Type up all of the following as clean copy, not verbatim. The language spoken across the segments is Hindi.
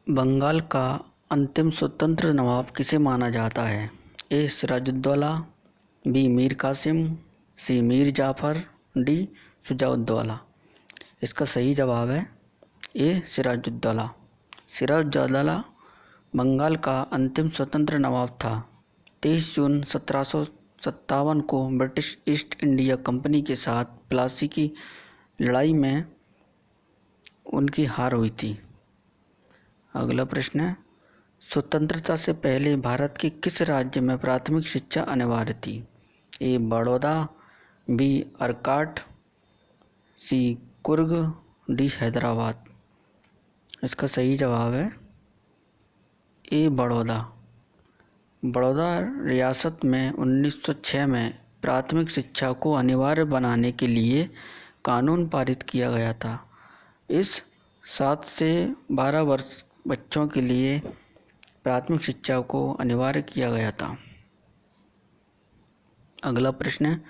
बंगाल का अंतिम स्वतंत्र नवाब किसे माना जाता है? ए. सिराजुद्दौला, बी. मीर कासिम, सी. मीर जाफ़र, डी. शुजाउद्दौला। इसका सही जवाब है ए. सिराजुद्दौला। सिराजुद्दौला बंगाल का अंतिम स्वतंत्र नवाब था। 23 जून 1757 को ब्रिटिश ईस्ट इंडिया कंपनी के साथ प्लासी की लड़ाई में उनकी हार हुई थी। अगला प्रश्न है, स्वतंत्रता से पहले भारत के किस राज्य में प्राथमिक शिक्षा अनिवार्य थी? ए. बड़ौदा, बी. अर्काट, सी. कुर्ग, डी. हैदराबाद। इसका सही जवाब है ए. बड़ौदा। बड़ौदा रियासत में 1906 में प्राथमिक शिक्षा को अनिवार्य बनाने के लिए कानून पारित किया गया था। इस 7 से 12 वर्ष बच्चों के लिए प्राथमिक शिक्षा को अनिवार्य किया गया था। अगला प्रश्न है,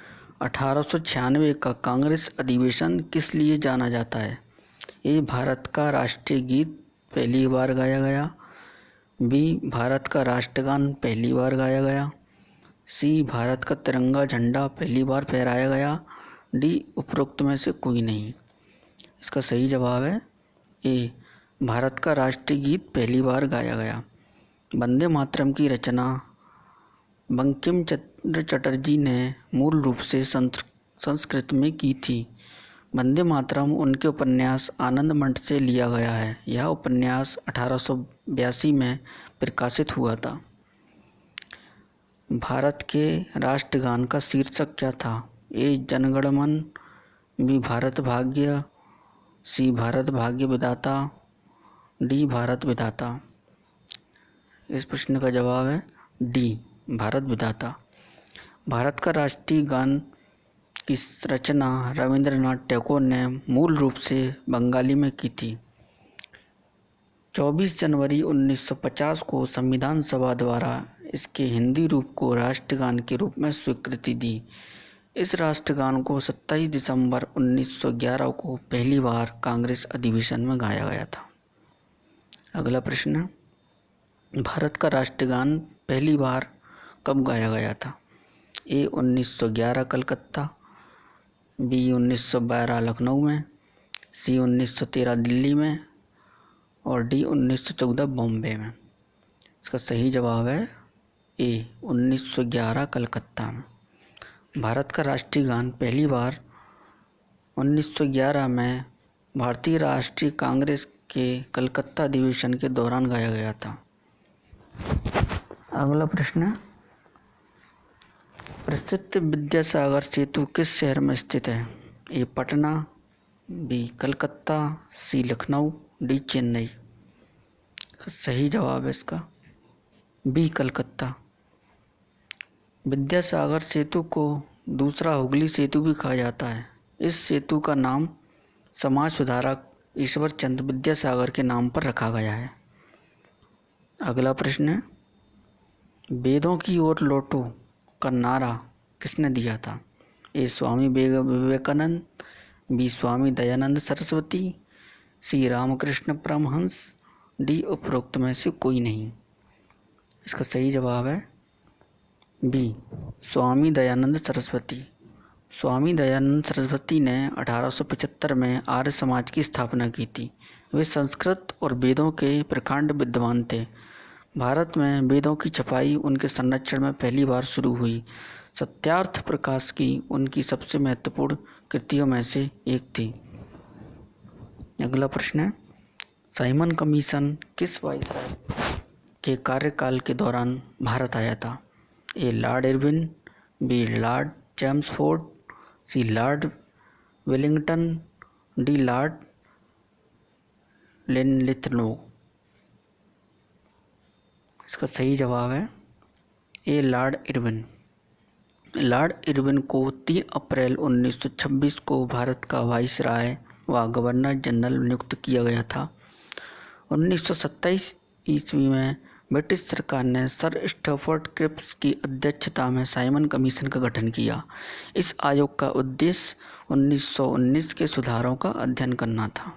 1896 का कांग्रेस अधिवेशन किस लिए जाना जाता है? ए. भारत का राष्ट्रीय गीत पहली बार गाया गया, बी. भारत का राष्ट्रगान पहली बार गाया गया, सी. भारत का तिरंगा झंडा पहली बार फहराया गया, डी. उपरोक्त में से कोई नहीं। इसका सही जवाब है ए. भारत का राष्ट्रीय गीत पहली बार गाया गया। वंदे मातरम की रचना बंकिम चंद्र चटर्जी ने मूल रूप से संस्कृत में की थी। वंदे मातरम उनके उपन्यास आनंद मठ से लिया गया है। यह उपन्यास 1882 में प्रकाशित हुआ था। भारत के राष्ट्रगान का शीर्षक क्या था? ए. जनगण मन, बी. भारत भाग्य, सी. भारत भाग्य विधाता, डी. भारत विधाता। इस प्रश्न का जवाब है डी. भारत विधाता। भारत का राष्ट्रीय गान की रचना रविंद्रनाथ टैगोर ने मूल रूप से बंगाली में की थी। 24 जनवरी 1950 को संविधान सभा द्वारा इसके हिंदी रूप को राष्ट्रगान के रूप में स्वीकृति दी। इस राष्ट्रगान को 27 दिसंबर 1911 को पहली बार कांग्रेस अधिवेशन में गाया गया था। अगला प्रश्न, भारत का राष्ट्रगान पहली बार कब गाया गया था? ए. 1911 कलकत्ता, बी. 1912 लखनऊ में, सी. 1913 दिल्ली में और डी. 1914 बॉम्बे में। इसका सही जवाब है ए. 1911 कलकत्ता में। भारत का राष्ट्रीय गान पहली बार 1911 में भारतीय राष्ट्रीय कांग्रेस के कलकत्ता अधिवेशन के दौरान गाया गया था। अगला प्रश्न, प्रसिद्ध विद्यासागर सेतु किस शहर में स्थित है? ए. पटना, बी. कलकत्ता, सी. लखनऊ, डी. चेन्नई। सही जवाब है इसका बी. कलकत्ता। विद्यासागर सेतु को दूसरा हुगली सेतु भी कहा जाता है। इस सेतु का नाम समाज सुधारक ईश्वर चंद्र विद्यासागर के नाम पर रखा गया है। अगला प्रश्न है, वेदों की ओर लौटो का नारा किसने दिया था? ए. स्वामी विवेकानंद, बी. स्वामी दयानंद सरस्वती, सी. रामकृष्ण परमहंस, डी. उपरोक्त में से कोई नहीं। इसका सही जवाब है बी. स्वामी दयानंद सरस्वती। स्वामी दयानंद सरस्वती ने 1875 में आर्य समाज की स्थापना की थी। वे संस्कृत और वेदों के प्रकांड विद्वान थे। भारत में वेदों की छपाई उनके संरक्षण में पहली बार शुरू हुई। सत्यार्थ प्रकाश की उनकी सबसे महत्वपूर्ण कृतियों में से एक थी। अगला प्रश्न है, साइमन कमीशन किस वायसराय के कार्यकाल के दौरान भारत आया था? A. Lord Irwin, B. Lord Chelmsford, C. Lord Willingdon, D. Lord Linlithgow. इसका सही जवाब है A. Lord Irwin. Lord Irwin को 3 अप्रैल 1926 को भारत का वाइसराय व गवर्नर जनरल नियुक्त किया गया था। 1927 ईस्वी में ब्रिटिश सरकार ने सर स्टैफोर्ड क्रिप्स की अध्यक्षता में साइमन कमीशन का गठन किया। इस आयोग का उद्देश्य 1919 के सुधारों का अध्ययन करना था।